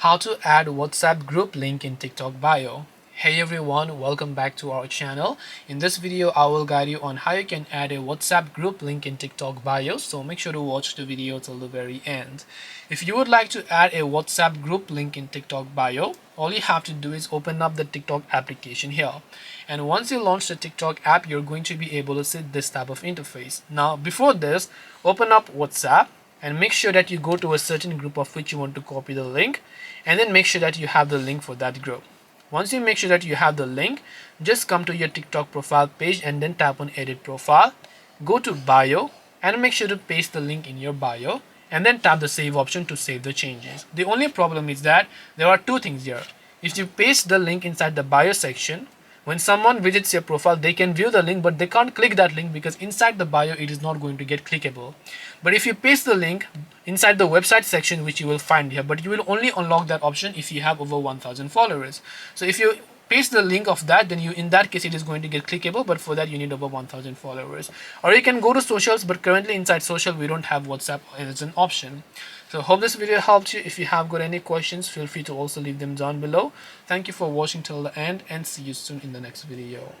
How to add WhatsApp group link in TikTok bio. Hey everyone, welcome back to our channel. In this video, I will guide you on how you can add a WhatsApp group link in TikTok bio, so make sure to watch the video till the very end. If you would like to add a WhatsApp group link in TikTok bio, all you have to do is open up the TikTok application here. And once you launch the TikTok app, you're going to be able to see this type of interface. Now, before this, open up WhatsApp and make sure that you go to a certain group of which you want to copy the link, and then make sure that you have the link for that group. Once you make sure that you have the link, just come to your TikTok profile page and then tap on edit profile, go to bio and make sure to paste the link in your bio, and then tap the save option to save the changes. The only problem is that there are two things here. If you paste the link inside the bio section, when someone visits your profile, they can view the link, but they can't click that link because inside the bio it is not going to get clickable. But if you paste the link inside the website section, which you will find here, but you will only unlock that option if you have over 1000 followers. So if you paste the link of that, then in that case it is going to get clickable, but for that you need over 1000 followers. Or you can go to socials, but currently inside social we don't have WhatsApp as an option. So hope this video helped you. If you have got any questions, feel free to also leave them down below. Thank you for watching till the end, and see you soon in the next video.